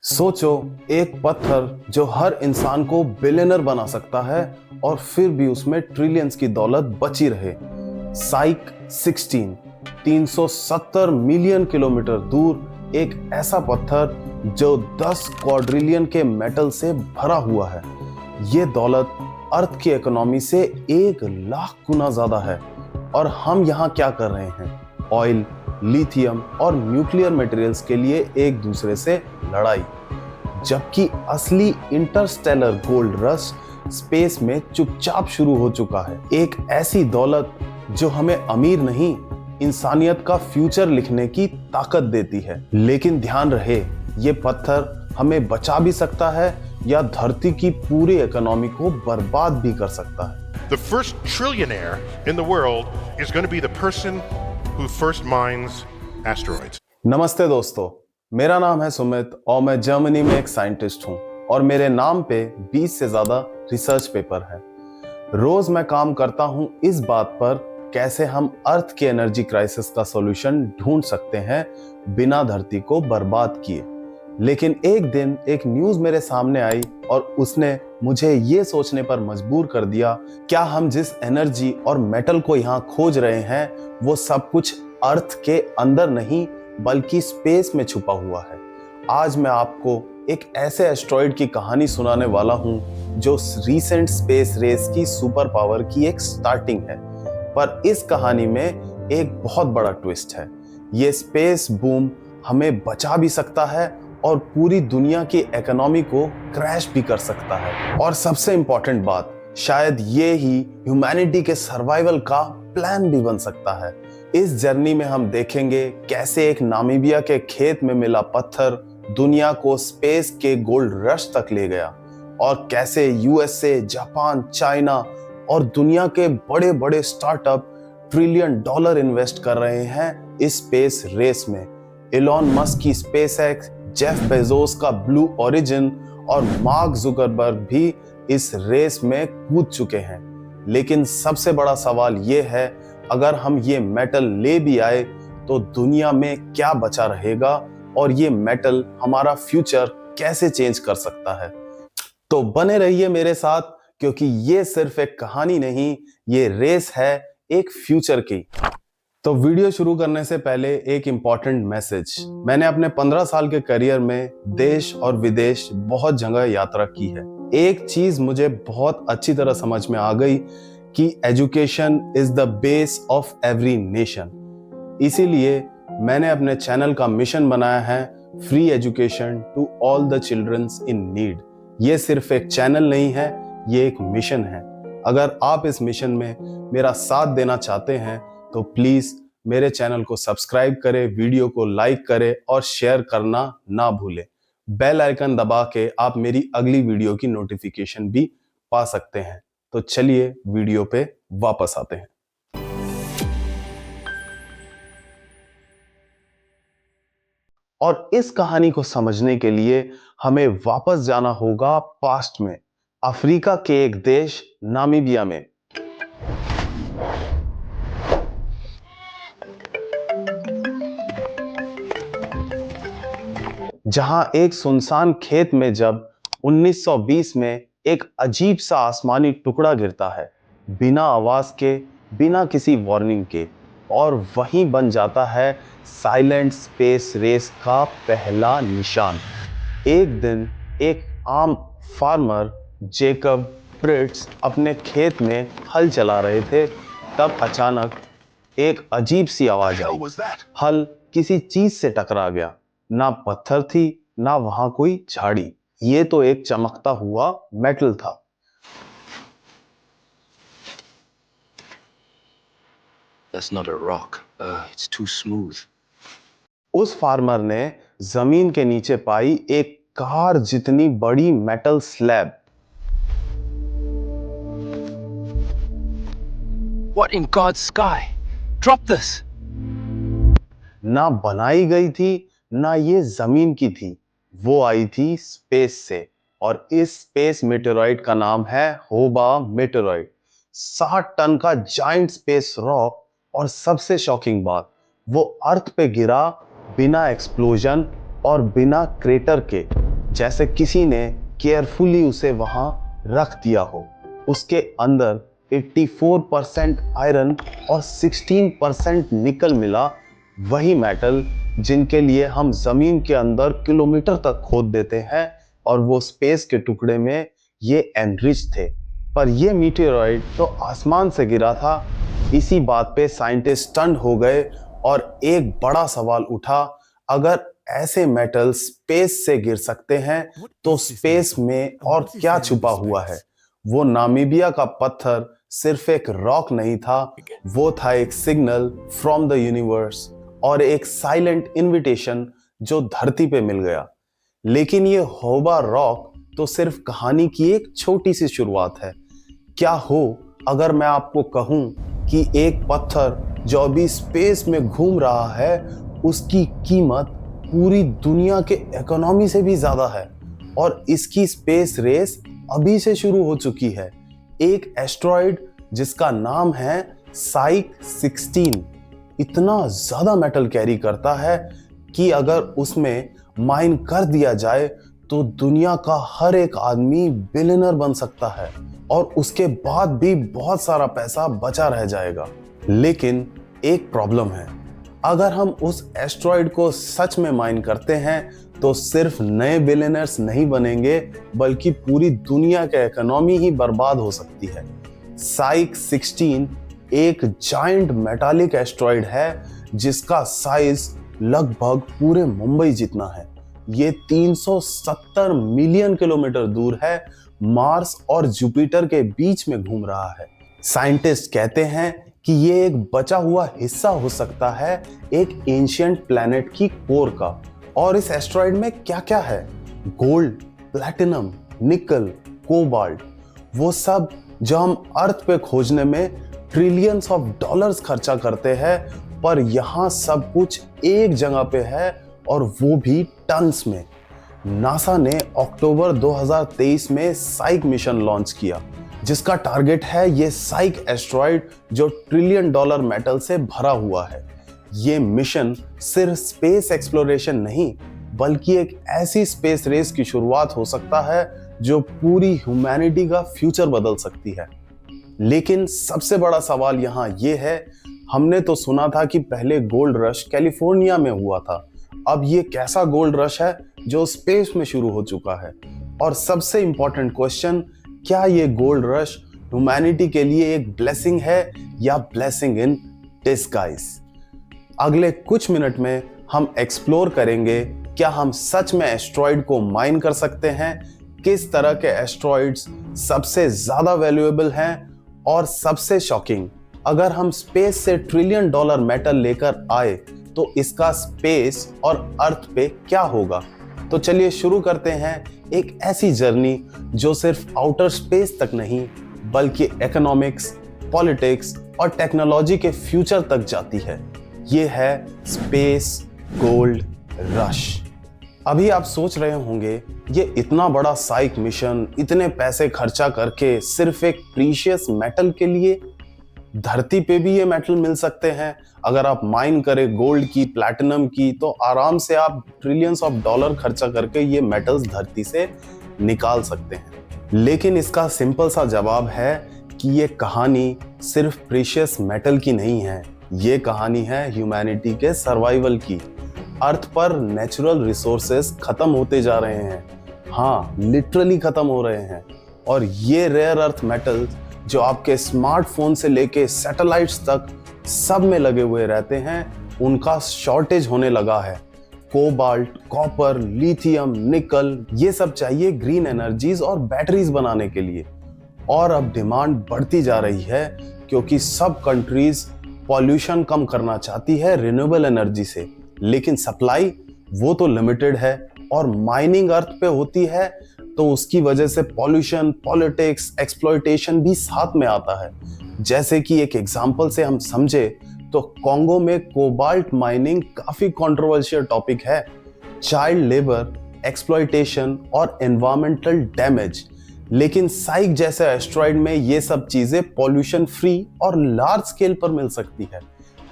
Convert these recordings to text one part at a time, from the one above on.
सोचो, एक पत्थर जो हर इंसान को बिलियनर बना सकता है और फिर भी उसमें ट्रिलियंस की दौलत बची रहे। साइक 16 370 मिलियन किलोमीटर दूर एक ऐसा पत्थर जो 10 क्वाड्रिलियन के मेटल से भरा हुआ है। ये दौलत अर्थ की इकोनॉमी से 1 लाख गुना ज्यादा है। और हम यहाँ क्या कर रहे हैं? ऑयल, लिथियम और न्यूक्लियर मटेरियल्स के लिए एक दूसरे से लड़ाई, जबकि असली इंटरस्टेलर गोल्ड रश स्पेस में चुपचाप शुरू हो चुका है। एक ऐसी दौलत जो हमें अमीर नहीं, इंसानियत का फ्यूचर लिखने की ताकत देती है। लेकिन ध्यान रहे, ये पत्थर हमें बचा भी सकता है या धरती की पूरी इकोनॉमी को बर्बाद भी कर सकता है। The first trillionaire in the world is going to be the person who first mines asteroids. नमस्ते दोस्तों, मेरा नाम है सुमित और मैं जर्मनी में एक साइंटिस्ट हूँ और मेरे नाम पे 20 से ज्यादा रिसर्च पेपर है। रोज मैं काम करता हूँ इस बात पर कैसे हम अर्थ के एनर्जी क्राइसिस का सॉल्यूशन ढूंढ सकते हैं बिना धरती को बर्बाद किए। लेकिन एक दिन एक न्यूज मेरे सामने आई और उसने मुझे ये सोचने पर मजबूर कर दिया, क्या हम जिस एनर्जी और मेटल को यहाँ खोज रहे हैं वो सब कुछ अर्थ के अंदर नहीं बल्कि स्पेस में छुपा हुआ है। आज मैं आपको एक ऐसे एस्ट्रॉइड की कहानी सुनाने वाला हूँ जो रीसेंट स्पेस रेस की सुपर पावर की एक स्टार्टिंग है। पर इस कहानी में एक बहुत बड़ा ट्विस्ट है। ये स्पेस बूम हमें बचा भी सकता है और पूरी दुनिया की इकोनॉमी को क्रैश भी कर सकता है। और सबसे इंपॉर्टेंट बात, शायद ये ही ह्यूमैनिटी के सर्वाइवल का प्लान भी बन सकता है। इस जर्नी में हम देखेंगे कैसे एक नामीबिया के खेत में मिला पत्थर दुनिया को स्पेस के गोल्ड रश तक ले गया और कैसे यूएसए, जापान, चाइना और दुनिया के बड़े बड़े स्टार्टअप $1 ट्रिलियन इन्वेस्ट कर रहे हैं इस स्पेस रेस में। एलोन मस्क की स्पेसएक्स, जेफ बेजोस का ब्लू ओरिजिन और मार्क जुकरबर्ग भी इस रेस में कूद चुके हैं। लेकिन सबसे बड़ा सवाल ये है, अगर हम ये मेटल ले भी आए तो दुनिया में क्या बचा रहेगा और ये मेटल हमारा फ्यूचर कैसे चेंज कर सकता है? तो बने रहिए मेरे साथ, क्योंकि ये सिर्फ एक कहानी नहीं, ये रेस है एक फ्यूचर की। तो वीडियो शुरू करने से पहले एक इम्पॉर्टेंट मैसेज। मैंने अपने 15 साल के करियर में देश और विदेश बहुत जगह यात्रा की है। एक चीज मुझे बहुत अच्छी तरह समझ में आ गई कि education is the base of every nation. इसीलिए मैंने अपने चैनल का मिशन बनाया है free education to all the childrens in need. ये सिर्फ एक चैनल नहीं है, ये एक मिशन है। अगर आप इस मिशन में मेरा साथ देना चाहते हैं तो प्लीज मेरे चैनल को सब्सक्राइब करें, वीडियो को लाइक करें और शेयर करना ना भूलें। बेल आइकन दबा के आप मेरी अगली वीडियो की नोटिफिकेशन भी पा सकते हैं। तो चलिए वीडियो पे वापस आते हैं। और इस कहानी को समझने के लिए हमें वापस जाना होगा पास्ट में, अफ्रीका के एक देश नामीबिया में। जहां एक सुनसान खेत में जब 1920 में एक अजीब सा आसमानी टुकड़ा गिरता है, बिना आवाज के, बिना किसी वार्निंग के, और वहीं बन जाता है साइलेंट स्पेस रेस का पहला निशान। एक दिन एक आम फार्मर जेकब प्रिट्स अपने खेत में हल चला रहे थे, तब अचानक एक अजीब सी आवाज आई। हल किसी चीज से टकरा गया। ना पत्थर थी, ना वहां कोई झाड़ी, ये तो एक चमकता हुआ मेटल था। That's not a rock. It's too smooth. उस फार्मर ने जमीन के नीचे पाई एक कार जितनी बड़ी metal slab. What in God's sky? Drop this. ना बनाई गई थी, ना ये जमीन की थी, वो आई थी स्पेस से। और इस स्पेस मेटेरॉइड का नाम है होबा मेटेरॉइड। 60 टन का जाइंट स्पेस रॉक। और सबसे शॉकिंग बात, वो अर्थ पे गिरा बिना एक्सप्लोजन और बिना क्रेटर के। जैसे किसी ने केयरफुली उसे वहां रख दिया हो। उसके अंदर 84% आयरन और 16% निकल मिला, वही मेटल जिनके लिए हम जमीन के अंदर किलोमीटर तक खोद देते हैं और वो स्पेस के टुकड़े में ये एनरिच थे। पर ये मीटेरॉइड तो आसमान से गिरा था। इसी बात पे साइंटिस्ट स्टन हो गए और एक बड़ा सवाल उठा, अगर ऐसे मेटल स्पेस से गिर सकते हैं तो स्पेस में और क्या छुपा हुआ है। वो नामीबिया का पत्थर सिर्फ एक रॉक नहीं था, वो था एक सिग्नल फ्रॉम द यूनिवर्स और एक साइलेंट इनविटेशन जो धरती पे मिल गया। लेकिन ये होबा रॉक तो सिर्फ कहानी की एक छोटी सी शुरुआत है। क्या हो अगर मैं आपको कहूं कि एक पत्थर जो अभी स्पेस में घूम रहा है, उसकी कीमत पूरी दुनिया के इकोनॉमी से भी ज्यादा है और इसकी स्पेस रेस अभी से शुरू हो चुकी है। एक एस्ट्रॉइड जिसका नाम है साइक 16 इतना ज्यादा मेटल कैरी करता है कि अगर उसमें माइन कर दिया जाए तो दुनिया का हर एक आदमी बिलियनर बन सकता है और उसके बाद भी बहुत सारा पैसा बचा रह जाएगा। लेकिन एक प्रॉब्लम है, अगर हम उस एस्ट्रॉइड को सच में माइन करते हैं तो सिर्फ नए बिलियनर्स नहीं बनेंगे बल्कि पूरी दुनिया की इकोनॉमी ही बर्बाद हो सकती है। साइक 16 एक जायंट मेटालिक एस्ट्रॉइड है जिसका साइज लगभग पूरे मुंबई जितना है। ये 370 मिलियन किलोमीटर दूर है, मार्स और जुपिटर के बीच में घूम रहा है। साइंटिस्ट कहते हैं कि ये एक बचा हुआ हिस्सा हो सकता है एक एंशिएंट प्लैनेट की कोर का। और इस एस्ट्रॉइड में क्या क्या है? गोल्ड, प्लैटिनम, निकल, कोबाल्ट, वो सब जो हम अर्थ पे खोजने में ट्रिलियंस ऑफ डॉलर्स खर्चा करते हैं, पर यहाँ सब कुछ एक जगह पे है और वो भी टन्स में। नासा ने अक्टूबर 2023 में साइक मिशन लॉन्च किया जिसका टारगेट है ये साइक एस्ट्रॉइड जो $1 ट्रिलियन मेटल से भरा हुआ है। ये मिशन सिर्फ स्पेस एक्सप्लोरेशन नहीं बल्कि एक ऐसी स्पेस रेस की शुरुआत हो सकता है जो पूरी ह्यूमैनिटी का फ्यूचर बदल सकती है। लेकिन सबसे बड़ा सवाल यहाँ ये है, हमने तो सुना था कि पहले गोल्ड रश कैलिफोर्निया में हुआ था, अब ये कैसा गोल्ड रश है जो स्पेस में शुरू हो चुका है? और सबसे इंपॉर्टेंट क्वेश्चन, क्या ये गोल्ड रश ह्यूमैनिटी के लिए एक ब्लेसिंग है या ब्लेसिंग इन डिस्गाइज? अगले कुछ मिनट में हम एक्सप्लोर करेंगे क्या हम सच में एस्ट्रॉइड को माइन कर सकते हैं, किस तरह के एस्ट्रॉइड्स सबसे ज्यादा वैल्यूएबल हैं और सबसे शॉकिंग, अगर हम स्पेस से $1 ट्रिलियन मेटल लेकर आए तो इसका स्पेस और अर्थ पे क्या होगा। तो चलिए शुरू करते हैं एक ऐसी जर्नी जो सिर्फ आउटर स्पेस तक नहीं बल्कि इकोनॉमिक्स, पॉलिटिक्स और टेक्नोलॉजी के फ्यूचर तक जाती है। ये है स्पेस गोल्ड रश। अभी आप सोच रहे होंगे ये इतना बड़ा साइक मिशन इतने पैसे खर्चा करके सिर्फ एक प्रीशियस मेटल के लिए? धरती पे भी ये मेटल मिल सकते हैं। अगर आप माइन करें गोल्ड की, प्लैटिनम की, तो आराम से आप ट्रिलियंस ऑफ डॉलर खर्चा करके ये मेटल्स धरती से निकाल सकते हैं। लेकिन इसका सिंपल सा जवाब है कि ये कहानी सिर्फ प्रीशियस मेटल की नहीं है, ये कहानी है ह्यूमैनिटी के सर्वाइवल की। अर्थ पर नेचुरल रिसोर्सेस खत्म होते जा रहे हैं, हाँ लिटरली खत्म हो रहे हैं, और ये रेयर अर्थ मेटल्स जो आपके स्मार्टफोन से लेके सैटेलाइट्स तक सब में लगे हुए रहते हैं, उनका शॉर्टेज होने लगा है। कोबाल्ट, कॉपर, लिथियम, निकल, ये सब चाहिए ग्रीन एनर्जीज और बैटरीज बनाने के लिए। और अब डिमांड बढ़ती जा रही है क्योंकि सब कंट्रीज पॉल्यूशन कम करना चाहती है रिन्यूएबल एनर्जी से, लेकिन सप्लाई वो तो लिमिटेड है और माइनिंग अर्थ पे होती है तो उसकी वजह से पॉल्यूशन, पॉलिटिक्स, एक्सप्लॉयटेशन भी साथ में आता है। जैसे कि एक एग्जांपल से हम समझे तो कॉन्गो में कोबाल्ट माइनिंग काफी कंट्रोवर्शियल टॉपिक है। चाइल्ड लेबर, एक्सप्लॉयटेशन और एनवायरमेंटल डैमेज। लेकिन साइक जैसे एस्ट्रॉइड में ये सब चीजें पॉल्यूशन फ्री और लार्ज स्केल पर मिल सकती है।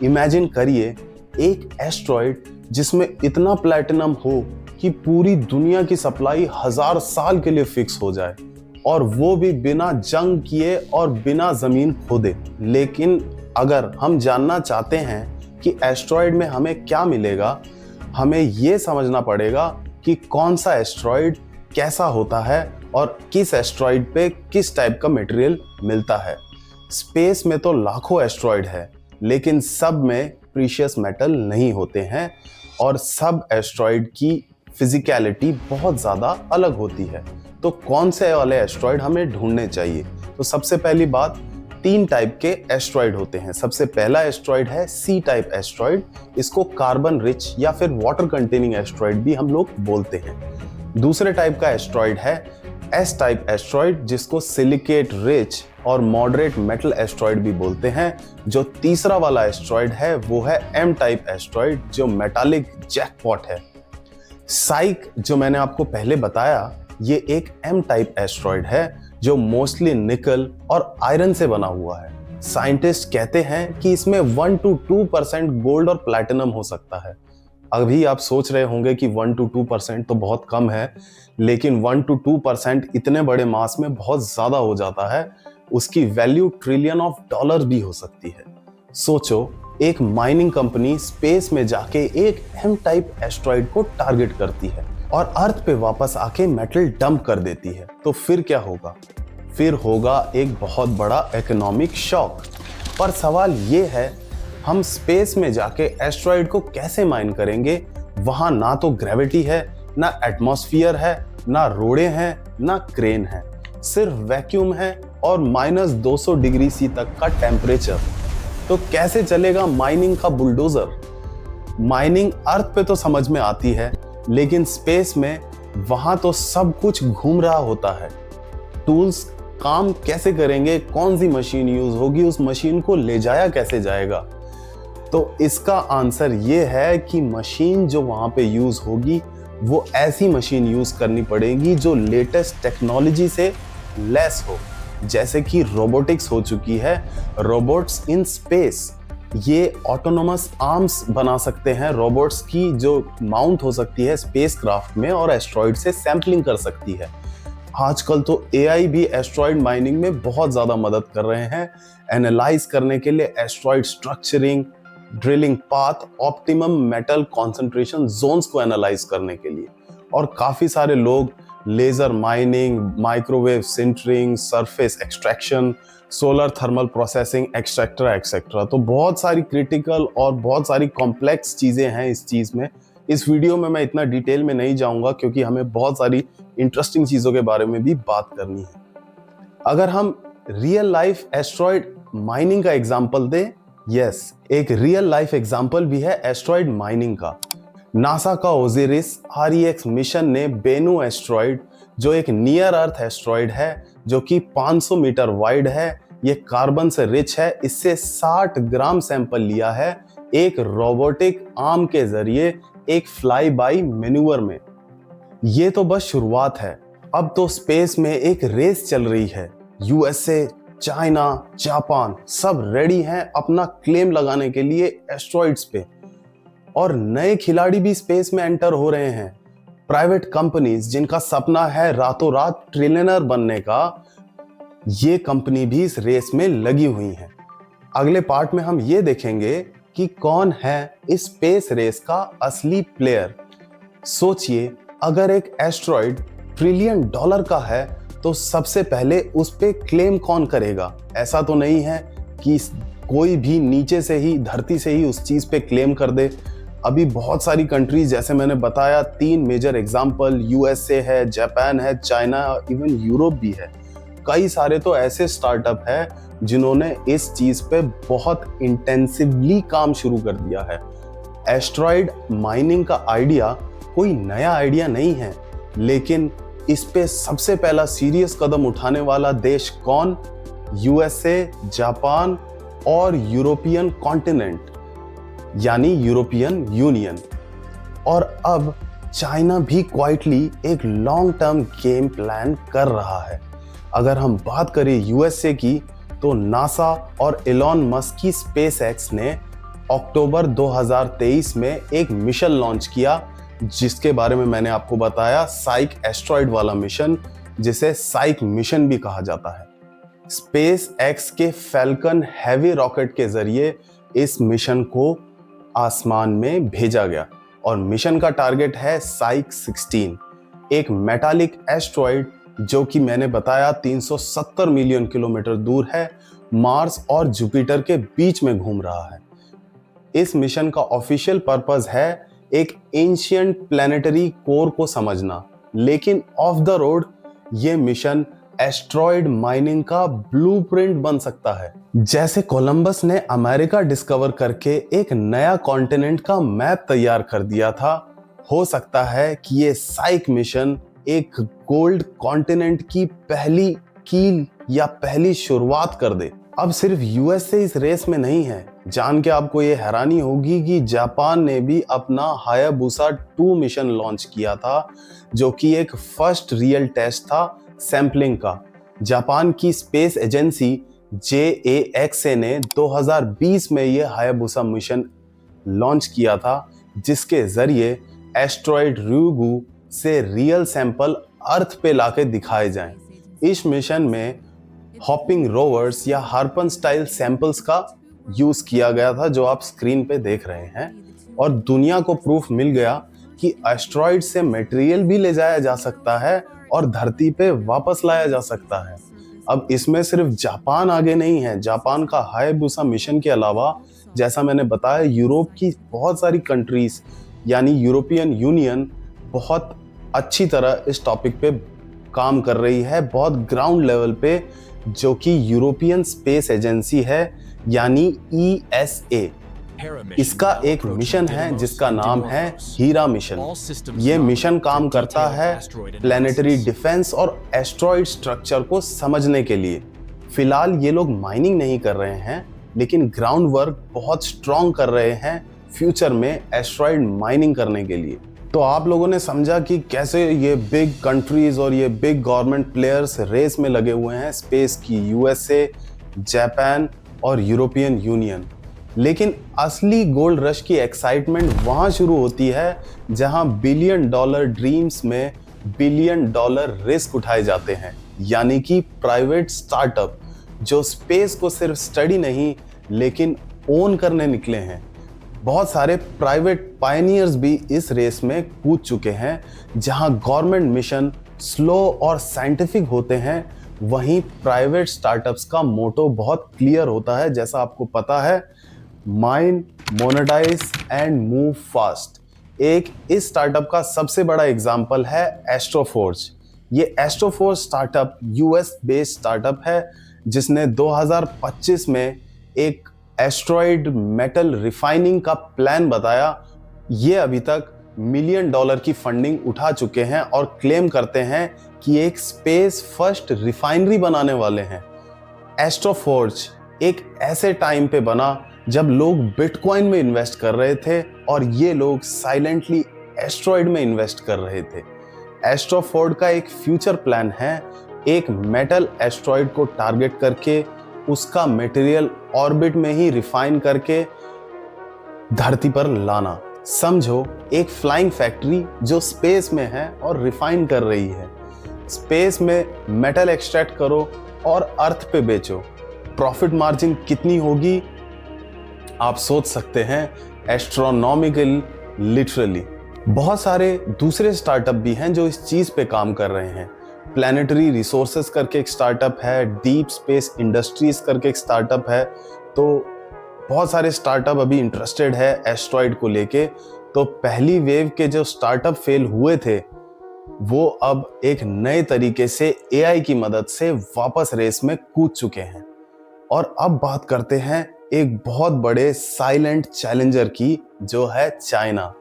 इमेजिन करिए एक एस्ट्रॉइड जिसमें इतना प्लैटिनम हो कि पूरी दुनिया की सप्लाई 1000 साल के लिए फिक्स हो जाए, और वो भी बिना जंग किए और बिना जमीन खोदे। लेकिन अगर हम जानना चाहते हैं कि एस्ट्रॉयड में हमें क्या मिलेगा, हमें ये समझना पड़ेगा कि कौन सा एस्ट्रॉयड कैसा होता है और किस एस्ट्रॉयड पे किस टाइप का मटेरियल मिलता है। स्पेस में तो लाखों एस्ट्रॉयड है, लेकिन सब में प्रीशियस मेटल नहीं होते हैं, और सब एस्ट्रॉयड की फिजिकलिटी बहुत ज़्यादा अलग होती है। तो कौन से वाले एस्ट्रॉयड हमें ढूंढने चाहिए? तो सबसे पहली बात, 3 टाइप के एस्ट्रॉयड होते हैं। सबसे पहला एस्ट्रॉयड है सी टाइप एस्ट्रॉयड। इसको कार्बन रिच या फिर वाटर कंटेनिंग एस्ट्रॉयड भी हम लोग बोलते हैं। दूसरे टाइप का एस्ट्रॉयड है एस टाइप एस्ट्रॉयड, जिसको सिलिकेट रिच और मॉडरेट मेटल एस्ट्रॉयड भी बोलते हैं। जो तीसरा वाला एस्ट्रॉयड है वो है एम टाइप एस्ट्रॉयड, जो मेटालिक जैकपॉट है। साइक जो मैंने आपको पहले बताया, ये एक एम टाइप एस्ट्रॉयड है जो मोस्टली निकल और आयरन से बना हुआ है। साइंटिस्ट कहते हैं कि इसमें 1 to 2% गोल्ड और प्लैटिनम हो सकता है। अभी आप सोच रहे होंगे कि 1 to 2% तो बहुत कम है, लेकिन 1 to 2% इतने बड़े मास में बहुत ज्यादा हो जाता है। उसकी वैल्यू ट्रिलियन ऑफ डॉलर भी हो सकती है। सोचो, एक माइनिंग कंपनी स्पेस में जाके एक एम टाइप एस्ट्रॉयड को टारगेट करती है और अर्थ पे वापस आके मेटल डंप कर देती है, तो फिर क्या होगा? फिर होगा एक बहुत बड़ा इकोनॉमिक शॉक। पर सवाल ये है, हम स्पेस में जाके एस्ट्रॉयड को कैसे माइन करेंगे? वहां ना तो ग्रेविटी है, ना एटमॉस्फेयर है, ना रोड़े हैं, ना क्रेन है, सिर्फ वैक्यूम है और -200 डिग्री सी तक का टेम्परेचर। तो कैसे चलेगा माइनिंग का बुलडोजर? माइनिंग अर्थ पे तो समझ में आती है, लेकिन स्पेस में वहां तो सब कुछ घूम रहा होता है। टूल्स काम कैसे करेंगे? कौन सी मशीन यूज होगी? उस मशीन को ले जाया कैसे जाएगा? तो इसका आंसर ये है कि मशीन जो वहां पे यूज होगी वो ऐसी मशीन यूज करनी पड़ेगी जो लेटेस्ट टेक्नोलॉजी से लेस हो, जैसे कि रोबोटिक्स हो चुकी है, रोबोट्स इन स्पेस। ये ऑटोनोमस आर्म्स बना सकते हैं रोबोट्स की, जो माउंट हो सकती है स्पेसक्राफ्ट में और एस्ट्रॉयड से सैंपलिंग कर सकती है। आजकल तो एआई भी एस्ट्रॉयड माइनिंग में बहुत ज़्यादा मदद कर रहे हैं, एनालाइज करने के लिए asteroid structuring, drilling path, optimum metal concentration zones को एनालाइज करने के लिए। और काफ़ी सारे लोग laser mining, microwave sintering, surface extraction, solar thermal processing, etcetera etcetera. तो बहुत सारी क्रिटिकल और बहुत सारी कॉम्प्लेक्स चीज़ें हैं इस चीज़ में। इस वीडियो में मैं इतना डिटेल में नहीं जाऊंगा, क्योंकि हमें बहुत सारी इंटरेस्टिंग चीज़ों के बारे में भी बात करनी है। अगर हम रियल लाइफ एस्ट्रॉयड माइनिंग का एग्जाम्पल दें, यस, एक रियल लाइफ एग्जाम्पल भी है एस्ट्रॉयड माइनिंग का। नासा का ओजिरिस REX मिशन ने बेनू एस्ट्रॉयड, जो एक नियर अर्थ एस्ट्रॉयड है, जो कि 500 मीटर वाइड है, ये कार्बन से रिच है, इससे 60 ग्राम सैंपल लिया है एक रोबोटिक आर्म के जरिए, एक फ्लाई बाई मैन्यूवर में। ये तो बस शुरुआत है, अब तो स्पेस में एक रेस चल रही है। USA, चाइना, जापान सब रेडी हैं अपना क्लेम लगाने के लिए एस्ट्रॉयड्स पे, और नए खिलाड़ी भी स्पेस में एंटर हो रहे हैं। प्राइवेट कंपनीज जिनका सपना है रातों रात ट्रिलियनर बनने का, ये कंपनी भी इस रेस में लगी हुई हैं। अगले पार्ट में हम ये देखेंगे कि कौन है इस स्पेस रेस का असली प्लेयर। सोचिए, अगर एक एस्ट्रॉयड $1 ट्रिलियन का है, तो सबसे पहले उस पे क्लेम कौन करेगा? ऐसा तो नहीं है कि कोई भी नीचे से ही, धरती से ही उस चीज पे क्लेम कर दे। अभी बहुत सारी कंट्रीज, जैसे मैंने बताया 3 मेजर एग्जाम्पल, USA है, जापान है, चाइना, इवन यूरोप भी है। कई सारे तो ऐसे स्टार्टअप है जिन्होंने इस चीज पे बहुत इंटेंसिवली काम शुरू कर दिया है। एस्ट्रॉयड माइनिंग का आइडिया कोई नया आइडिया नहीं है, लेकिन इस पे सबसे पहला सीरियस कदम उठाने वाला देश कौन? USA, जापान और यूरोपियन कॉन्टिनेंट, यानी यूरोपियन यूनियन। और अब चाइना भी क्वाइटली एक लॉन्ग टर्म गेम प्लान कर रहा है। अगर हम बात करें USA की, तो नासा और एलॉन मस्क की SpaceX ने अक्टूबर 2023 में एक मिशन लॉन्च किया, जिसके बारे में मैंने आपको बताया, साइक एस्ट्रॉइड वाला मिशन, जिसे साइक मिशन भी कहा जाता है। स्पेस एक्स के फैल्कन हैवी रॉकेट के जरिए इस मिशन को आसमान में भेजा गया और मिशन का टारगेट है साइक 16, एक मेटालिक एस्ट्रॉइड जो कि मैंने बताया 370 मिलियन किलोमीटर दूर है, मार्स और जुपिटर के बीच में घूम रहा है। इस मिशन का ऑफिशियल पर्पस है एक एंशिएंट प्लैनेटरी कोर को समझना, लेकिन ऑफ द रोड ये मिशन एस्ट्रॉइड माइनिंग का ब्लूप्रिंट बन सकता है। जैसे कोलंबस ने अमेरिका डिस्कवर करके एक नया कॉन्टिनेंट का मैप तैयार कर दिया था, हो सकता है कि ये साइक मिशन एक गोल्ड कॉन्टिनेंट की पहली कील या पहली शुरुआत कर दे। अब सिर्फ यूएसए इस रेस में नहीं है। जान के आपको ये हैरानी होगी कि जापान ने भी अपना हायाबुसा 2 मिशन लॉन्च किया था, जो कि एक फर्स्ट रियल टेस्ट था सैंपलिंग का। जापान की स्पेस एजेंसी JAXA ने 2020 में ये हायाबुसा मिशन लॉन्च किया था, जिसके जरिए एस्ट्रॉइड ryugu से रियल सैंपल अर्थ पे लाके दिखाए जाएं। इस मिशन में हॉपिंग रोवर्स या हार्पन स्टाइल सैंपल्स का यूज किया गया था, जो आप स्क्रीन पे देख रहे हैं, और दुनिया को प्रूफ मिल गया कि एस्ट्रॉइड से मटेरियल भी ले जाया जा सकता है और धरती पे वापस लाया जा सकता है। अब इसमें सिर्फ जापान आगे नहीं है। जापान का हायाबुसा मिशन के अलावा, जैसा मैंने बताया, यूरोप की बहुत सारी कंट्रीज यानी यूरोपियन यूनियन बहुत अच्छी तरह इस टॉपिक पे काम कर रही है, बहुत ग्राउंड लेवल पे, जो कि यूरोपियन स्पेस एजेंसी है यानी ESA। इसका एक मिशन है जिसका नाम है हीरा मिशन। ये मिशन काम करता है प्लैनेटरी डिफेंस और एस्ट्रॉइड स्ट्रक्चर को समझने के लिए। फिलहाल ये लोग माइनिंग नहीं कर रहे हैं, लेकिन ग्राउंड वर्क बहुत स्ट्रॉन्ग कर रहे हैं फ्यूचर में एस्ट्रॉइड माइनिंग करने के लिए। तो आप लोगों ने समझा कि कैसे ये बिग कंट्रीज और ये बिग गवर्नमेंट प्लेयर्स रेस में लगे हुए हैं स्पेस की, यूएसए, जापान और यूरोपियन यूनियन। लेकिन असली गोल्ड रश की एक्साइटमेंट वहां शुरू होती है जहां $1 बिलियन ड्रीम्स में $1 बिलियन रिस्क उठाए जाते हैं, यानी कि प्राइवेट स्टार्टअप जो स्पेस को सिर्फ स्टडी नहीं लेकिन ओन करने निकले हैं। बहुत सारे प्राइवेट पायनियर्स भी इस रेस में कूद चुके हैं। जहां गवर्नमेंट मिशन स्लो और साइंटिफिक होते हैं, वहीं प्राइवेट स्टार्टअप्स का मोटो बहुत क्लियर होता है। जैसा आपको पता है, mine, monetise and move fast. एक इस स्टार्टअप का सबसे बड़ा एग्जांपल है एस्ट्रोफोर्ज। ये एस्ट्रोफोर्ज स्टार्टअप यूएस बेस्ड स्टार्टअप है, जिसने 2025 में एक एस्ट्रॉइड मेटल रिफाइनिंग का प्लान बताया। ये अभी तक $1 मिलियन की फंडिंग उठा चुके हैं और क्लेम करते हैं कि एक स्पेस फर्स्ट रिफाइनरी बनाने वाले हैं। एस्ट्रोफोर्ज एक ऐसे टाइम पे बना जब लोग बिटकॉइन में इन्वेस्ट कर रहे थे और ये लोग साइलेंटली एस्ट्रॉइड में इन्वेस्ट कर रहे थे। एस्ट्रोफोर्ज का एक फ्यूचर प्लान है एक मेटल एस्ट्रॉइड को टारगेट करके उसका मटेरियल ऑर्बिट में ही रिफाइन करके धरती पर लाना। समझो एक फ्लाइंग फैक्ट्री जो स्पेस में है और रिफाइन कर रही है। स्पेस में मेटल एक्सट्रैक्ट करो और अर्थ पे बेचो। प्रॉफिट मार्जिन कितनी होगी आप सोच सकते हैं, एस्ट्रोनॉमिकल लिटरली। बहुत सारे दूसरे स्टार्टअप भी हैं जो इस चीज पे काम कर रहे हैं। प्लैनेटरी रिसोर्सेज करके एक स्टार्टअप है, डीप स्पेस इंडस्ट्रीज करके एक स्टार्टअप है। तो बहुत सारे स्टार्टअप अभी इंटरेस्टेड है एस्ट्रॉइड को लेके। तो पहली वेव के जो स्टार्टअप फेल हुए थे, वो अब एक नए तरीके से AI की मदद से वापस रेस में कूद चुके हैं। और अब बात करते हैं एक बहुत बड़े साइलेंट चैलेंजर की, जो है चाइना।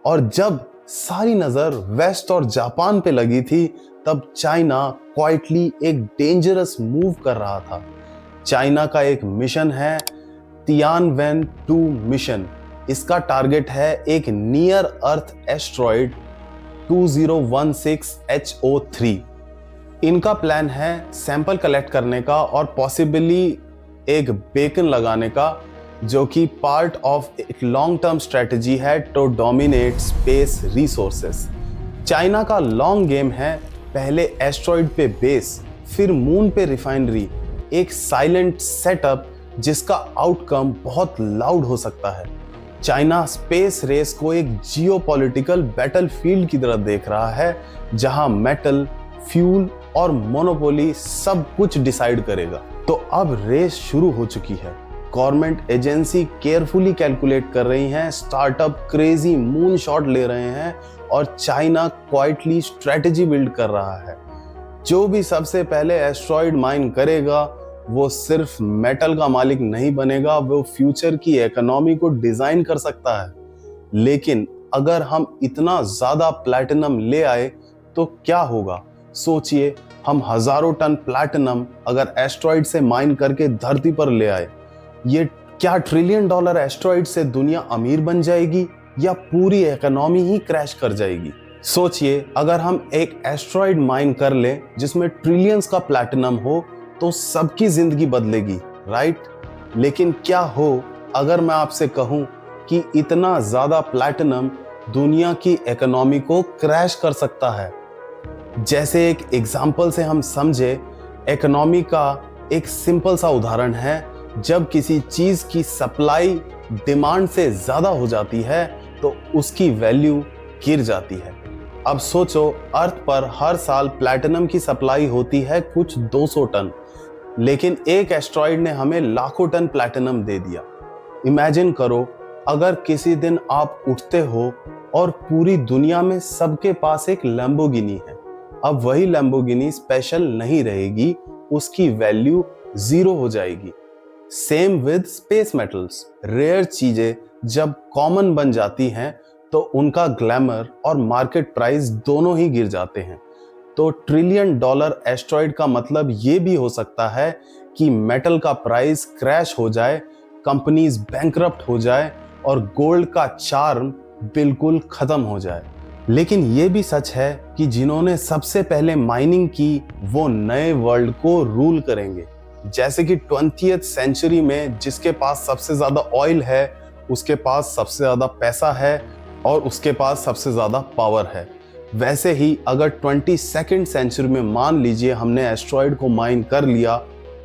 और जब सारी नजर वेस्ट और जापान पे लगी थी, तब चाइना क्वाइटली एक डेंजरस मूव कर रहा था। चाइना का एक मिशन है तियानवेन 2 मिशन। इसका टारगेट है एक नियर अर्थ एस्ट्रॉइड 2016HO3। इनका प्लान है सैंपल कलेक्ट करने का और पॉसिबली एक बेकन लगाने का, जो कि पार्ट ऑफ एक लॉन्ग टर्म स्ट्रेटजी है to dominate space resources. China का लॉन्ग गेम है, पहले एस्ट्रॉइड पे बेस, फिर मून पे रिफाइनरी, एक साइलेंट सेटअप जिसका आउटकम बहुत लाउड हो सकता है। चाइना स्पेस रेस को एक जियोपॉलिटिकल बैटलफील्ड की तरह देख रहा है, जहां मेटल, फ्यूल और मोनोपोली सब कुछ डिसाइड करेगा। तो अब रेस शुरू हो चुकी है। गवर्नमेंट एजेंसी केयरफुली कैलकुलेट कर रही हैं, स्टार्टअप क्रेजी मून शॉट ले रहे हैं और चाइना क्वाइटली स्ट्रेटजी बिल्ड कर रहा है। जो भी सबसे पहले एस्ट्रॉइड माइन करेगा वो सिर्फ मेटल का मालिक नहीं बनेगा, वो फ्यूचर की इकोनॉमी को डिजाइन कर सकता है। लेकिन अगर हम इतना ज्यादा प्लैटिनम ले आए तो क्या होगा? सोचिए, हम हजारों टन प्लैटिनम अगर एस्ट्रॉइड से माइन करके धरती पर ले आए, ये क्या $1 ट्रिलियन एस्ट्रॉइड से दुनिया अमीर बन जाएगी या पूरी इकोनॉमी ही क्रैश कर जाएगी? सोचिए, अगर हम एक एस्ट्रॉइड माइन कर लें जिसमें ट्रिलियंस का प्लैटिनम हो तो सबकी जिंदगी बदलेगी, राइट? लेकिन क्या हो अगर मैं आपसे कहूं कि इतना ज्यादा प्लैटिनम दुनिया की इकोनॉमी को क्रैश कर सकता है? जैसे एक एग्जाम्पल से हम समझे, इकोनॉमी का एक सिंपल सा उदाहरण है, जब किसी चीज की सप्लाई डिमांड से ज्यादा हो जाती है तो उसकी वैल्यू गिर जाती है। अब सोचो, अर्थ पर हर साल प्लैटिनम की सप्लाई होती है कुछ 200 टन, लेकिन एक एस्ट्रॉइड ने हमें लाखों टन प्लैटिनम दे दिया। इमेजिन करो, अगर किसी दिन आप उठते हो और पूरी दुनिया में सबके पास एक लैम्बोर्गिनी है। अब वही लैम्बोर्गिनी स्पेशल नहीं रहेगी, उसकी वैल्यू 0 हो जाएगी। Same with space metals. Rare चीजें जब कॉमन बन जाती हैं तो उनका ग्लैमर और मार्केट प्राइस दोनों ही गिर जाते हैं। तो $1 ट्रिलियन एस्ट्रॉइड का मतलब ये भी हो सकता है कि मेटल का प्राइस क्रैश हो जाए, कंपनीज बैंकरप्ट हो जाए और गोल्ड का चार्म बिल्कुल खत्म हो जाए। लेकिन ये भी सच है कि जिन्होंने सबसे पहले माइनिंग की वो नए वर्ल्ड को रूल करेंगे। जैसे कि 20th सेंचुरी में जिसके पास सबसे ज्यादा ऑयल है, उसके पास सबसे ज्यादा पैसा है और उसके पास सबसे ज्यादा पावर है। वैसे ही अगर 22nd सेंचुरी में मान लीजिए हमने एस्ट्रॉइड को माइन कर लिया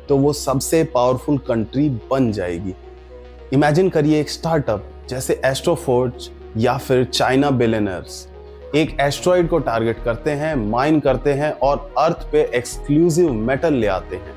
तो वो सबसे पावरफुल कंट्री बन जाएगी। इमेजिन करिए एक स्टार्टअप जैसे एस्ट्रोफोर्ज या फिर चाइना बिलियनर्स एक एस्ट्रॉइड को टारगेट करते हैं, माइन करते हैं और अर्थ पे एक्सक्लूसिव मेटल ले आते हैं।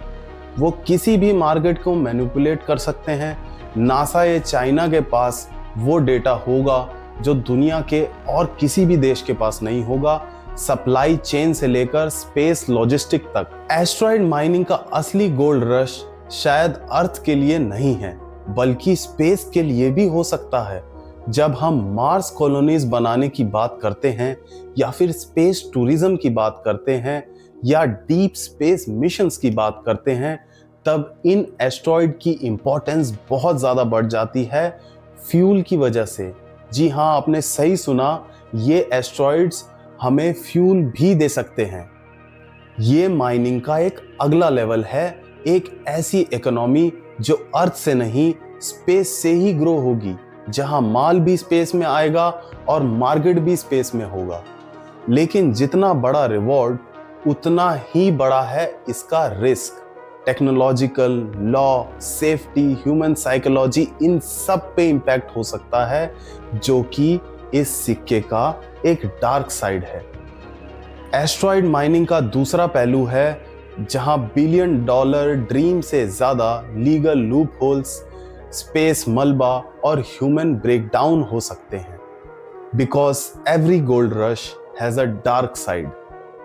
वो किसी भी मार्केट को मैनिपुलेट कर सकते हैं। नासा या चाइना के पास वो डेटा होगा जो दुनिया के और किसी भी देश के पास नहीं होगा, सप्लाई चेन से लेकर स्पेस लॉजिस्टिक तक। एस्ट्रॉइड माइनिंग का असली गोल्ड रश शायद अर्थ के लिए नहीं है, बल्कि स्पेस के लिए भी हो सकता है। जब हम मार्स कॉलोनीज बनाने की बात करते हैं या फिर स्पेस टूरिज्म की बात करते हैं या डीप स्पेस मिशंस की बात करते हैं, तब इन एस्ट्रॉइड की इंपॉर्टेंस बहुत ज़्यादा बढ़ जाती है फ्यूल की वजह से। जी हाँ, आपने सही सुना, ये एस्ट्रॉइड्स हमें फ्यूल भी दे सकते हैं। ये माइनिंग का एक अगला लेवल है, एक ऐसी इकोनॉमी जो अर्थ से नहीं स्पेस से ही ग्रो होगी, जहां माल भी स्पेस में आएगा और मार्केट भी स्पेस में होगा। लेकिन जितना बड़ा रिवॉर्ड उतना ही बड़ा है इसका risk. Technological, law, safety, human psychology, इन सब पे इम्पैक्ट हो सकता है, जो कि इस सिक्के का एक डार्क साइड है। एस्ट्रॉइड माइनिंग का दूसरा पहलू है जहां $1 बिलियन ड्रीम से ज्यादा लीगल लूप होल्स, स्पेस मलबा और ह्यूमन ब्रेकडाउन हो सकते हैं। Because every gold rush has a dark side.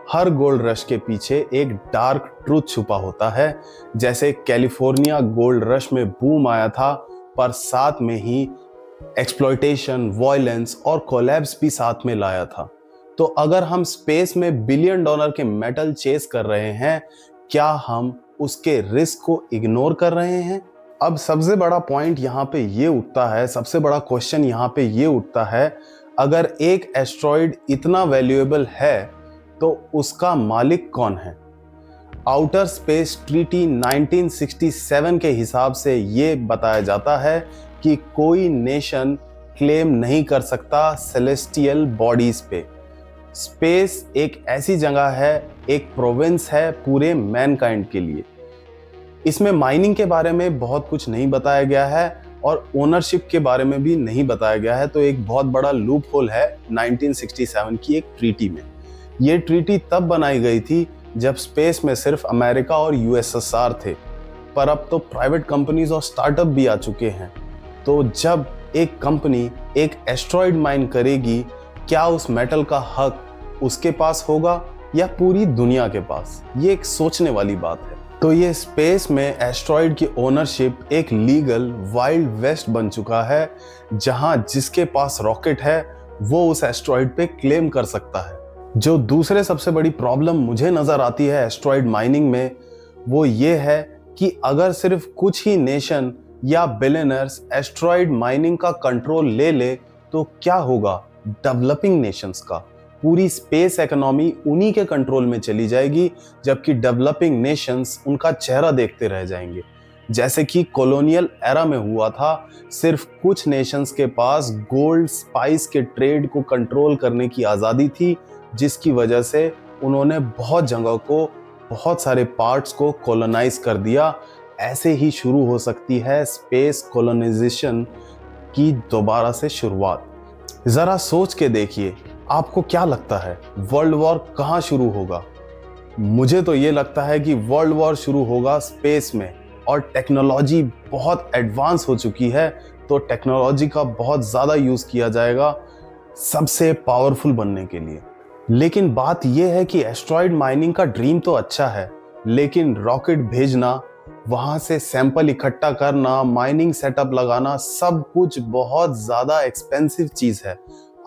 Her gold rush के पीछे एक डार्क ट्रूथ छुपा होता है। जैसे कैलिफोर्निया गोल्ड रश में बूम आया था, पर साथ में ही एक्सप्लॉयटेशन, वायलेंस और कोलैप्स भी साथ में लाया था। तो अगर हम स्पेस में $1 बिलियन के मेटल चेस कर रहे हैं, क्या हम उसके रिस्क को इग्नोर कर रहे हैं? अब सबसे बड़ा पॉइंट यहाँ पे ये उठता है, सबसे बड़ा क्वेश्चन यहाँ पे ये उठता है, अगर एक एस्ट्रॉइड इतना वैल्यूएबल है तो उसका मालिक कौन है? आउटर स्पेस ट्रीटी 1967 के हिसाब से ये बताया जाता है कि कोई नेशन क्लेम नहीं कर सकता सेलेस्टियल बॉडीज पे। स्पेस एक ऐसी जगह है, एक प्रोविंस है पूरे मैनकाइंड के लिए। इसमें माइनिंग के बारे में बहुत कुछ नहीं बताया गया है और ओनरशिप के बारे में भी नहीं बताया गया है, तो एक बहुत बड़ा लूप होल है 1967 की एक ट्रीटी में। ये ट्रीटी तब बनाई गई थी जब स्पेस में सिर्फ अमेरिका और यूएसएसआर थे, पर अब तो प्राइवेट कंपनीज और स्टार्टअप भी आ चुके हैं। तो जब एक कंपनी एक एस्ट्रॉयड माइन करेगी, क्या उस मेटल का हक उसके पास होगा या पूरी दुनिया के पास? ये एक सोचने वाली बात है। तो ये स्पेस में एस्ट्रॉयड की ओनरशिप एक लीगल वाइल्ड वेस्ट बन चुका है, जहां जिसके पास रॉकेट है वो उस एस्ट्रॉयड पे क्लेम कर सकता है। जो दूसरे सबसे बड़ी प्रॉब्लम मुझे नजर आती है एस्ट्रॉयड माइनिंग में, वो ये है कि अगर सिर्फ कुछ ही नेशन या बिलियनर्स एस्ट्रॉयड माइनिंग का कंट्रोल ले ले तो क्या होगा डेवलपिंग नेशंस का? पूरी स्पेस इकोनॉमी उन्हीं के कंट्रोल में चली जाएगी, जबकि डेवलपिंग नेशंस उनका चेहरा देखते रह जाएंगे। जैसे कि कॉलोनियल एरा में हुआ था, सिर्फ कुछ नेशंस के पास गोल्ड स्पाइस के ट्रेड को कंट्रोल करने की आज़ादी थी, जिसकी वजह से उन्होंने बहुत जगह को, बहुत सारे पार्ट्स को कॉलोनाइज कर दिया। ऐसे ही शुरू हो सकती है स्पेस कॉलोनाइजेशन की दोबारा से शुरुआत। जरा सोच के देखिए, आपको क्या लगता है वर्ल्ड वॉर कहाँ शुरू होगा? मुझे तो ये लगता है कि वर्ल्ड वॉर शुरू होगा स्पेस में, और टेक्नोलॉजी बहुत एडवांस हो चुकी है, तो टेक्नोलॉजी का बहुत ज़्यादा यूज़ किया जाएगा सबसे पावरफुल बनने के लिए। लेकिन बात यह है कि एस्ट्रॉयड माइनिंग का ड्रीम तो अच्छा है, लेकिन रॉकेट भेजना, वहाँ से सैंपल इकट्ठा करना, माइनिंग सेटअप लगाना, सब कुछ बहुत ज़्यादा एक्सपेंसिव चीज़ है।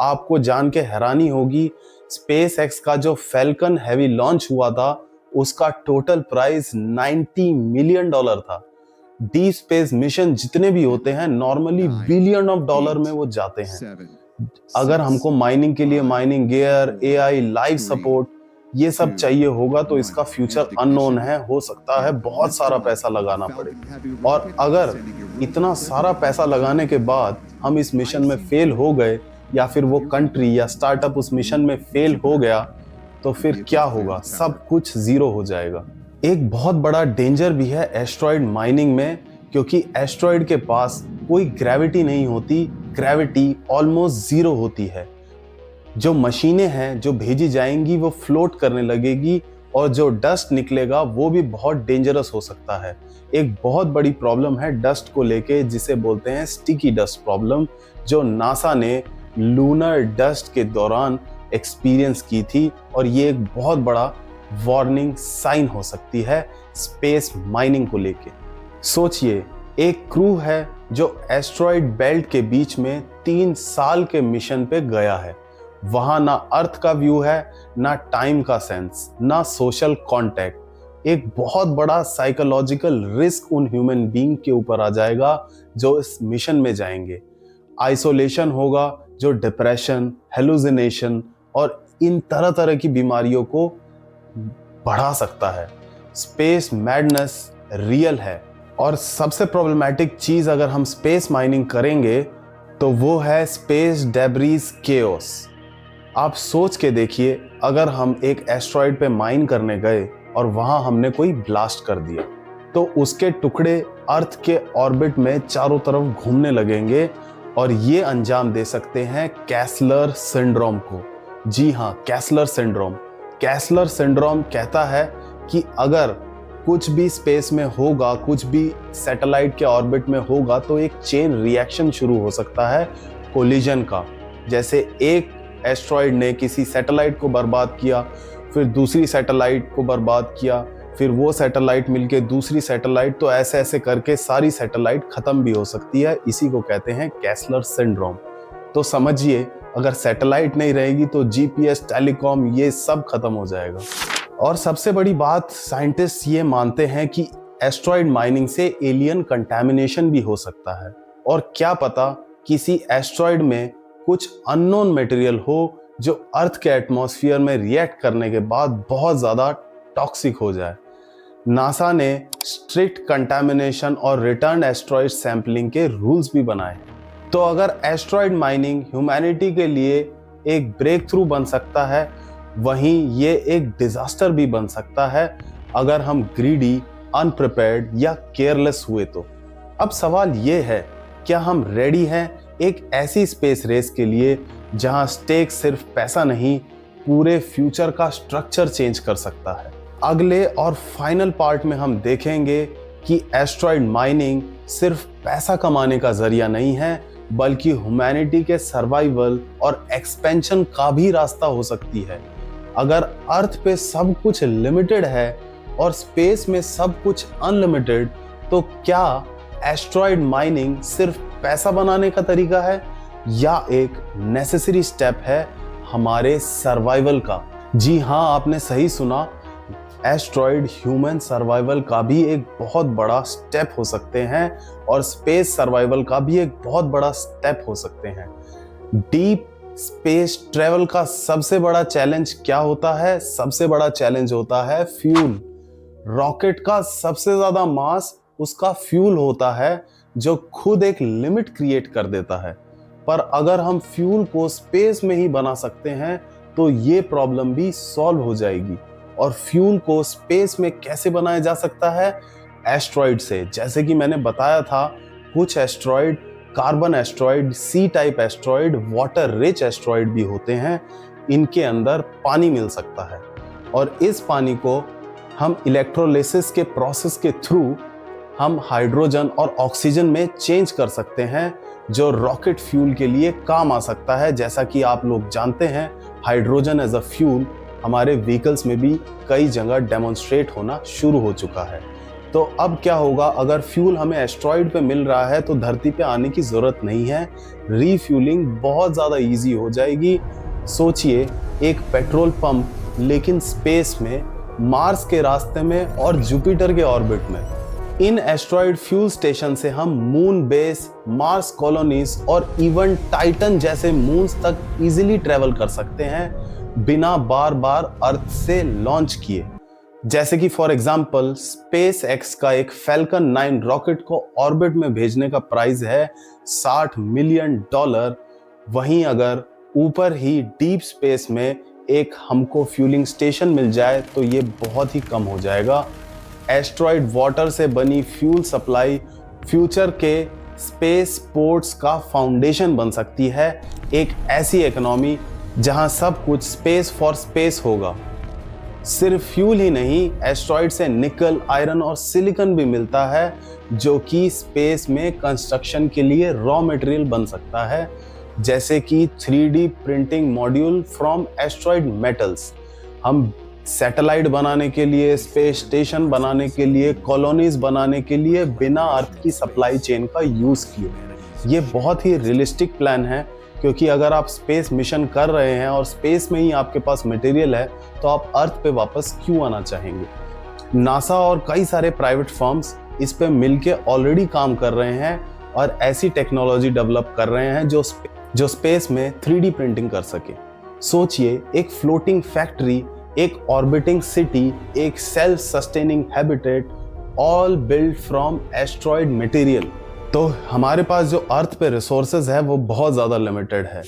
आपको जान के हैरानी होगी, स्पेस एक्स का जो फैल्कन हैवी लॉन्च हुआ था, उसका टोटल प्राइस $90 मिलियन था। डीप स्पेस मिशन जितने भी होते हैं नॉर्मली बिलियन ऑफ डॉलर में वो जाते हैं। अगर हमको माइनिंग के लिए mining gear, AI, live support, ये सब चाहिए होगा, तो इसका फ्यूचर अननोन है। हो सकता है बहुत सारा पैसा लगाना पड़े, और अगर इतना सारा पैसा लगाने के बाद हम इस मिशन में फेल हो गए, या फिर वो कंट्री या स्टार्टअप उस मिशन में फेल हो गया, तो फिर क्या होगा? सब कुछ जीरो हो जाएगा। एक बहुत बड़ा डेंजर भी है एस्ट्रॉयड माइनिंग में, क्योंकि एस्ट्रॉयड के पास कोई ग्रेविटी नहीं होती, ग्रेविटी ऑलमोस्ट जीरो होती है। जो मशीनें हैं जो भेजी जाएंगी वो फ्लोट करने लगेगी, और जो डस्ट निकलेगा वो भी बहुत डेंजरस हो सकता है। एक बहुत बड़ी प्रॉब्लम है डस्ट को लेके, जिसे बोलते हैं स्टिकी डस्ट प्रॉब्लम, जो नासा ने लूनर डस्ट के दौरान एक्सपीरियंस की थी, और ये एक बहुत बड़ा वार्निंग साइन हो सकती है स्पेस माइनिंग को लेके। सोचिए, एक क्रू है जो एस्ट्रॉयड बेल्ट के बीच में 3 साल के मिशन पे गया है। वहां ना अर्थ का व्यू है, ना टाइम का सेंस, ना सोशल कांटेक्ट। एक बहुत बड़ा साइकोलॉजिकल रिस्क उन ह्यूमन बीइंग के ऊपर आ जाएगा जो इस मिशन में जाएंगे। आइसोलेशन होगा, जो डिप्रेशन, हेलुसिनेशन और इन तरह तरह की बीमारियों को बढ़ा सकता है। स्पेस मैडनेस रियल है, और सबसे प्रॉब्लमैटिक चीज अगर हम स्पेस माइनिंग करेंगे तो वो है स्पेस डेब्रीज केओस। आप सोच के देखिए, अगर हम एक एस्ट्रॉयड पे माइन करने गए और वहां हमने कोई ब्लास्ट कर दिया, तो उसके टुकड़े अर्थ के ऑर्बिट में चारों तरफ घूमने लगेंगे, और ये अंजाम दे सकते हैं कैसलर सिंड्रोम को। जी हाँ, कैसलर सिंड्रोम। कैसलर सिंड्रोम कहता है कि अगर कुछ भी स्पेस में होगा, कुछ भी सैटेलाइट के ऑर्बिट में होगा, तो एक चेन रिएक्शन शुरू हो सकता है कोलिजन का। जैसे एक एस्ट्रॉयड ने किसी सैटेलाइट को बर्बाद किया, फिर दूसरी सैटेलाइट को बर्बाद किया, फिर वो सैटेलाइट मिलके दूसरी सैटेलाइट, तो ऐसे ऐसे करके सारी सैटेलाइट खत्म भी हो सकती है। इसी को कहते हैं कैसलर सिंड्रोम। तो समझिए, अगर सैटेलाइट नहीं रहेगी तो जीपीएस, टेलीकॉम, ये सब खत्म हो जाएगा। और सबसे बड़ी बात, साइंटिस्ट ये मानते हैं कि एस्ट्रॉयड माइनिंग से एलियन कंटामिनेशन भी हो सकता है, और क्या पता किसी एस्ट्रॉयड में कुछ अननोन मटेरियल हो जो अर्थ के एटमॉस्फेयर में रिएक्ट करने के बाद बहुत ज़्यादा टॉक्सिक हो जाए। नासा ने स्ट्रिक्ट कंटामिनेशन और रिटर्न एस्ट्रॉइड सैंपलिंग के रूल्स भी बनाए। तो अगर एस्ट्रॉइड माइनिंग ह्यूमैनिटी के लिए एक ब्रेक थ्रू बन सकता है, वहीं ये एक डिजास्टर भी बन सकता है अगर हम ग्रीडी, अनप्रिपेयर्ड या केयरलेस हुए तो। अब सवाल ये है, क्या हम रेडी हैं एक ऐसी स्पेस रेस के लिए जहां स्टेक सिर्फ पैसा नहीं, पूरे फ्यूचर का स्ट्रक्चर चेंज कर सकता है। अगले और फाइनल पार्ट में हम देखेंगे कि एस्ट्रॉइड माइनिंग सिर्फ पैसा कमाने का जरिया नहीं है, बल्कि ह्यूमैनिटी के सर्वाइवल और एक्सपेंशन का भी रास्ता हो सकती है। अगर अर्थ पे सब कुछ लिमिटेड है और स्पेस में सब कुछ अनलिमिटेड, तो क्या एस्ट्रॉइड माइनिंग सिर्फ पैसा बनाने का तरीका है या एक नेसेसरी स्टेप है हमारे सर्वाइवल का? जी हाँ, आपने सही सुना, एस्ट्रॉइड ह्यूमन सर्वाइवल का भी एक बहुत बड़ा स्टेप हो सकते हैं और स्पेस सर्वाइवल का भी एक बहुत बड़ा स्टेप हो सकते हैं। डीप स्पेस ट्रेवल का सबसे बड़ा चैलेंज क्या होता है? सबसे बड़ा चैलेंज होता है फ्यूल। रॉकेट का सबसे ज्यादा मास उसका फ्यूल होता है, जो खुद एक लिमिट क्रिएट कर देता है। पर अगर हम फ्यूल को स्पेस में ही बना सकते हैं तो ये प्रॉब्लम भी सॉल्व हो जाएगी। और फ्यूल को स्पेस में कैसे बनाया जा सकता है? एस्ट्रॉइड से। जैसे कि मैंने बताया था, कुछ asteroid carbon asteroid, C type asteroid, water rich asteroid भी होते हैं। इनके अंदर पानी मिल सकता है और इस पानी को हम इलेक्ट्रोलिसिस के प्रोसेस के थ्रू हम हाइड्रोजन और ऑक्सीजन में चेंज कर सकते हैं, जो रॉकेट फ्यूल के लिए काम आ सकता है। जैसा कि आप लोग जानते हैं, हाइड्रोजन एज अ फ्यूल हमारे व्हीकल्स में भी कई जगह डेमोन्स्ट्रेट होना शुरू हो चुका है। तो अब क्या होगा, अगर फ्यूल हमें एस्ट्रॉइड पे मिल रहा है तो धरती पे आने की जरूरत नहीं है, रीफ्यूलिंग बहुत ज़्यादा इजी हो जाएगी। सोचिए, एक पेट्रोल पंप लेकिन स्पेस में, मार्स के रास्ते में और जुपिटर के ऑर्बिट में। इन एस्ट्रॉइड फ्यूल स्टेशन से हम मून बेस, मार्स कॉलोनीज और इवन टाइटन जैसे मून्स तक इजीली ट्रेवल कर सकते हैं बिना बार बार अर्थ से लॉन्च किए। जैसे कि फॉर एग्जांपल स्पेस एक्स का एक फैल्कन 9 रॉकेट को ऑर्बिट में भेजने का प्राइस है $60 मिलियन। वहीं अगर ऊपर ही डीप स्पेस में एक हमको फ्यूलिंग स्टेशन मिल जाए तो ये बहुत ही कम हो जाएगा। एस्ट्रॉइड वाटर से बनी फ्यूल सप्लाई फ्यूचर के स्पेस पोर्ट्स का फाउंडेशन बन सकती है। एक ऐसी इकोनॉमी जहां सब कुछ स्पेस फॉर स्पेस होगा। सिर्फ फ्यूल ही नहीं, एस्ट्रॉइड से निकल, आयरन और सिलिकॉन भी मिलता है, जो कि स्पेस में कंस्ट्रक्शन के लिए रॉ मटेरियल बन सकता है, जैसे कि 3D printing module from asteroid metals. हम सैटेलाइट बनाने के लिए, स्पेस स्टेशन बनाने के लिए, कॉलोनीज बनाने के लिए बिना अर्थ की सप्लाई चेन का यूज किए। ये बहुत ही रियलिस्टिक प्लान है, क्योंकि अगर आप स्पेस मिशन कर रहे हैं और स्पेस में ही आपके पास मटेरियल है, तो आप अर्थ पे वापस क्यों आना चाहेंगे? नासा और कई सारे प्राइवेट फर्म्स इस पे मिलके ऑलरेडी काम कर रहे हैं और ऐसी टेक्नोलॉजी डेवलप कर रहे हैं जो स्पेस में 3D प्रिंटिंग कर सके। सोचिए, एक फ्लोटिंग फैक्ट्री, एक ऑर्बिटिंग सिटी, एक self sustaining habitat, all build from asteroid material. तो हमारे पास जो अर्थ पे रिसोर्सेज है वो बहुत ज़्यादा लिमिटेड है,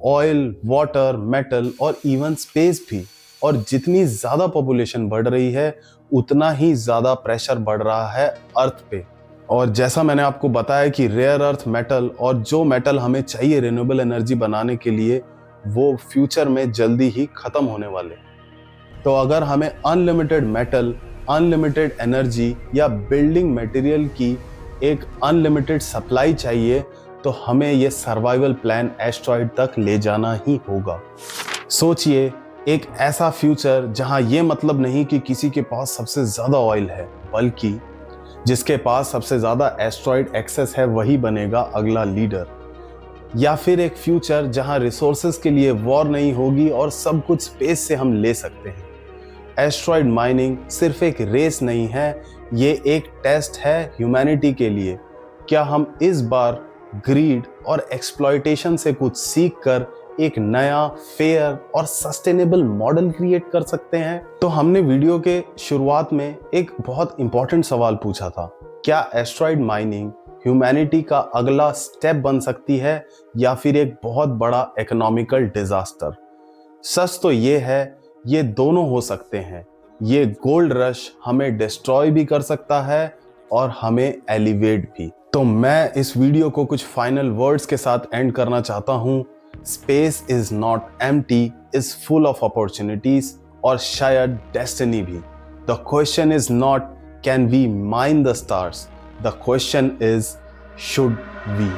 ऑयल, वाटर, मेटल और इवन स्पेस भी। और जितनी ज़्यादा पॉपुलेशन बढ़ रही है, उतना ही ज़्यादा प्रेशर बढ़ रहा है अर्थ पे। और जैसा मैंने आपको बताया कि रेयर अर्थ मेटल और जो मेटल हमें चाहिए रिन्यूएबल एनर्जी बनाने के लिए, वो फ्यूचर में जल्दी ही ख़त्म होने वाले। तो अगर हमें अनलिमिटेड मेटल, अनलिमिटेड एनर्जी या बिल्डिंग मटेरियल की एक अनलिमिटेड सप्लाई चाहिए, तो हमें यह सर्वाइवल प्लान एस्ट्रॉइड तक ले जाना ही होगा। सोचिए, एक ऐसा फ्यूचर जहां ये मतलब नहीं कि किसी के पास सबसे ज़्यादा ऑयल है, बल्कि जिसके पास सबसे ज़्यादा एस्ट्रॉइड एक्सेस है वही बनेगा अगला लीडर। या फिर एक फ्यूचर जहां रिसोर्सेज के लिए वॉर नहीं होगी और सब कुछ स्पेस से हम ले सकते हैं। एस्ट्रॉइड माइनिंग सिर्फ एक रेस नहीं है, ये एक टेस्ट है ह्यूमैनिटी के लिए। क्या हम इस बार ग्रीड और एक्सप्लॉयटेशन से कुछ सीख कर एक नया फेयर और सस्टेनेबल मॉडल क्रिएट कर सकते हैं? तो हमने वीडियो के शुरुआत में एक बहुत इंपॉर्टेंट सवाल पूछा था, क्या एस्ट्रॉइड माइनिंग ह्यूमैनिटी का अगला स्टेप बन सकती है या फिर एक बहुत बड़ा इकोनॉमिकल डिजास्टर? सच तो ये है, ये दोनों हो सकते हैं। ये गोल्ड रश हमें डिस्ट्रॉय भी कर सकता है और हमें एलिवेट भी। तो मैं इस वीडियो को कुछ फाइनल वर्ड्स के साथ एंड करना चाहता हूँ। Space is not empty, is full of opportunities और शायद डेस्टिनी भी। The question is not can we mine the stars, the question is should we.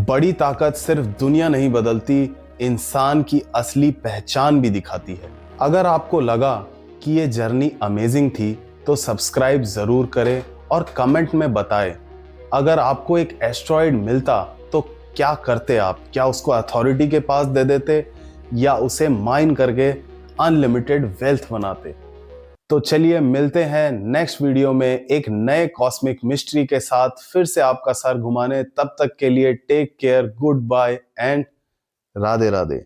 बड़ी ताकत सिर्फ दुनिया नहीं बदलती, इंसान की असली पहचान भी दिखाती है। अगर आपको लगा कि ये जर्नी अमेजिंग थी तो सब्सक्राइब जरूर करें और कमेंट में बताएं। अगर आपको एक एस्ट्रॉइड मिलता तो क्या करते आप? क्या उसको अथॉरिटी के पास दे देते या उसे माइन करके अनलिमिटेड वेल्थ बनाते? तो चलिए मिलते हैं नेक्स्ट वीडियो में एक नए कॉस्मिक मिस्ट्री के साथ फिर से आपका सर घुमाने। तब तक के लिए take care, goodbye and Radhe Radhe.